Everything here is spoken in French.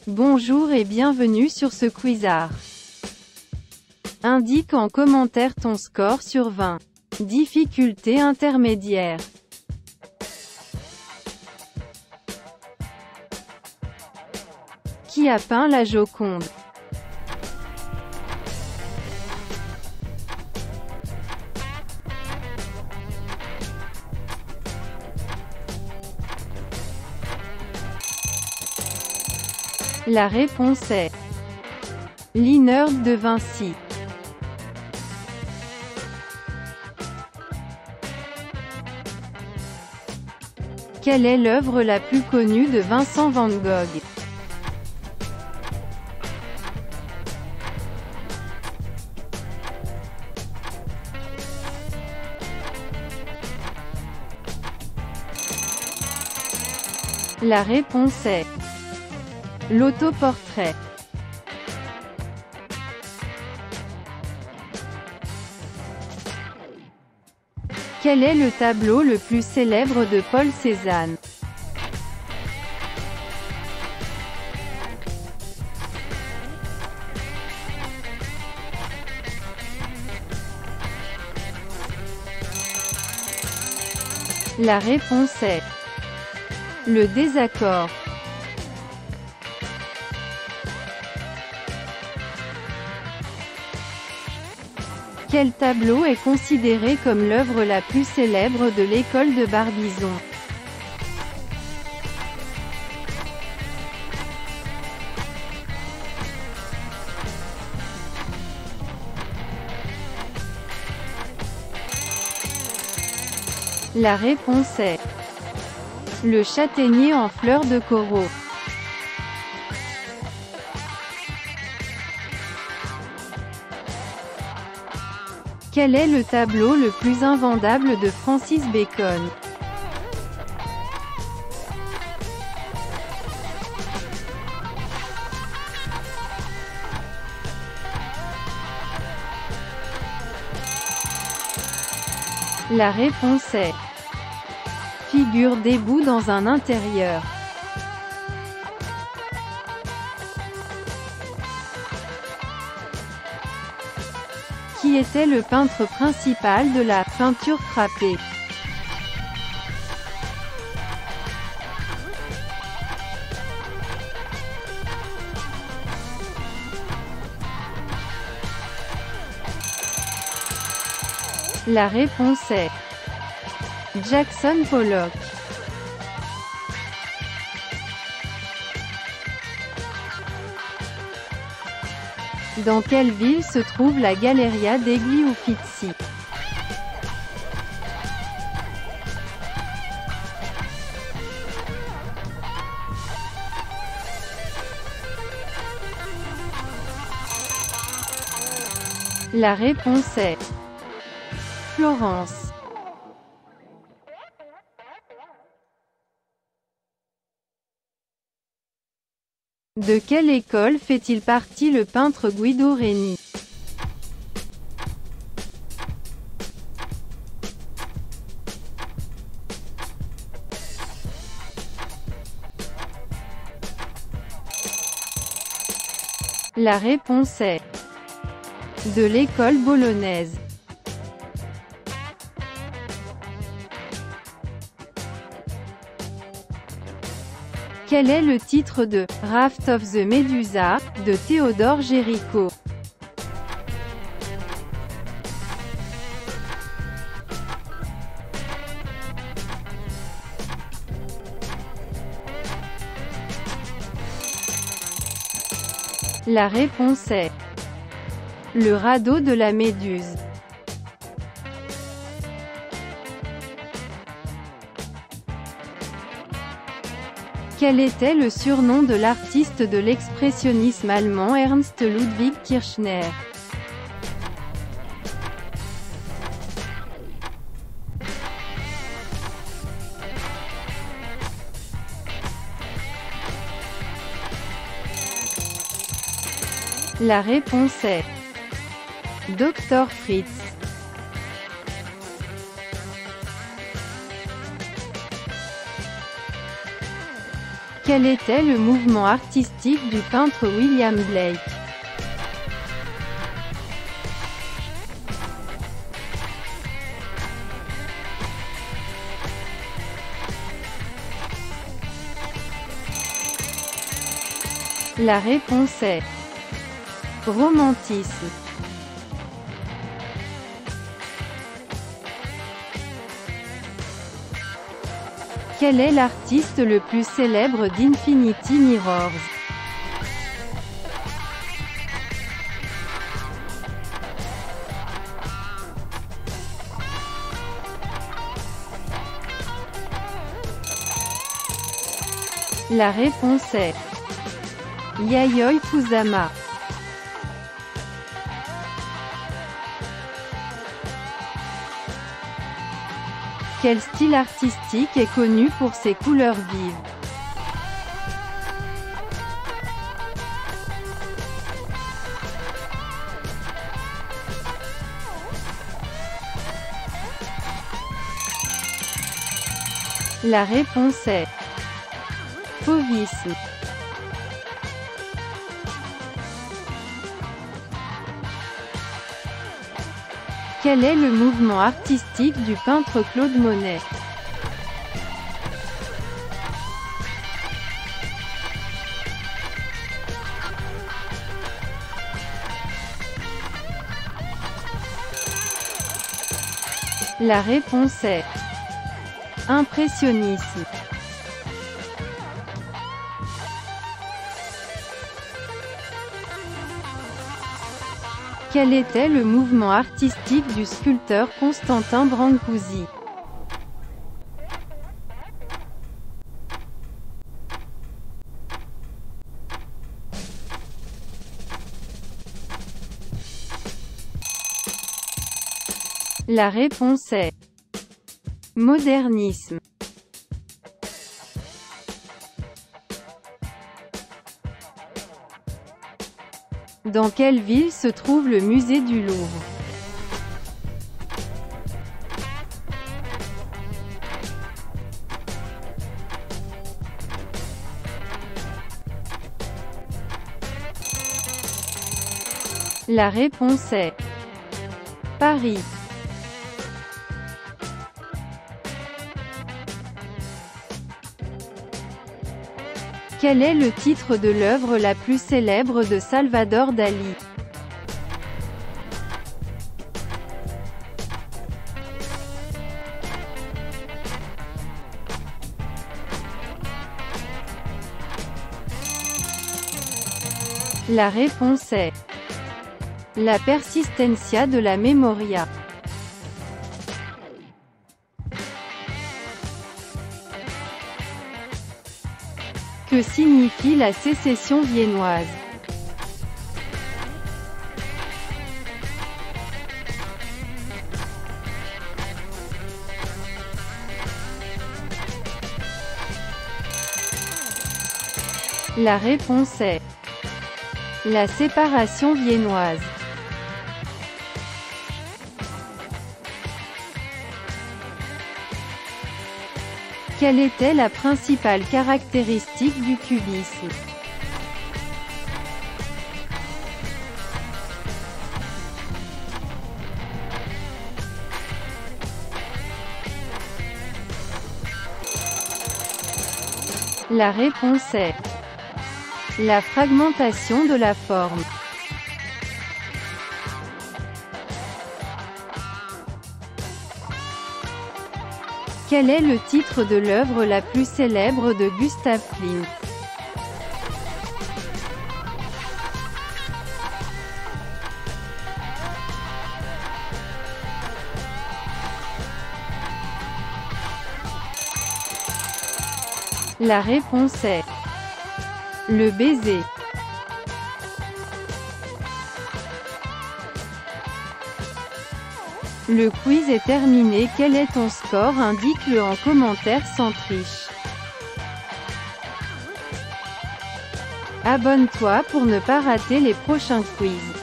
Bonjour et bienvenue sur ce quizard. Indique en commentaire ton score sur 20. Difficulté intermédiaire. Qui a peint la Joconde? La réponse est Linerd de Vinci. Quelle est l'œuvre la plus connue de Vincent van Gogh? La réponse est l'autoportrait. Quel est le tableau le plus célèbre de Paul Cézanne? La réponse est le désaccord. Quel tableau est considéré comme l'œuvre la plus célèbre de l'école de Barbizon? La réponse est le châtaignier en fleurs de Corot. Quel est le tableau le plus invendable de Francis Bacon? La réponse est figure debout dans un intérieur. Qui était le peintre principal de la peinture frappée? La réponse est Jackson Pollock. Dans quelle ville se trouve la Galleria degli Uffizi? La réponse est Florence. De quelle école fait-il partie le peintre Guido Reni? La réponse est de l'école bolognaise. Quel est le titre de Raft of the Medusa de Théodore Géricault? La réponse est le radeau de la Méduse. Quel était le surnom de l'artiste de l'expressionnisme allemand Ernst Ludwig Kirchner? La réponse est Dr Fritz. Quel était le mouvement artistique du peintre William Blake? La réponse est romantisme. Quel est l'artiste le plus célèbre d'Infinity Mirrors? La réponse est Yayoi Kusama. Quel style artistique est connu pour ses couleurs vives? La réponse est fauvisme. Quel est le mouvement artistique du peintre Claude Monet? La réponse est impressionnisme. Quel était le mouvement artistique du sculpteur Constantin Brancusi? La réponse est modernisme. Dans quelle ville se trouve le musée du Louvre? La réponse est Paris. Quel est le titre de l'œuvre la plus célèbre de Salvador Dali? La réponse est La Persistencia de la Memoria. Que signifie la sécession viennoise? La réponse est la séparation viennoise. Quelle était la principale caractéristique du cubisme? La réponse est la fragmentation de la forme. Quel est le titre de l'œuvre la plus célèbre de Gustav Klimt? La réponse est le baiser. Le quiz est terminé. Quel est ton score? Indique-le en commentaire sans triche. Abonne-toi pour ne pas rater les prochains quiz.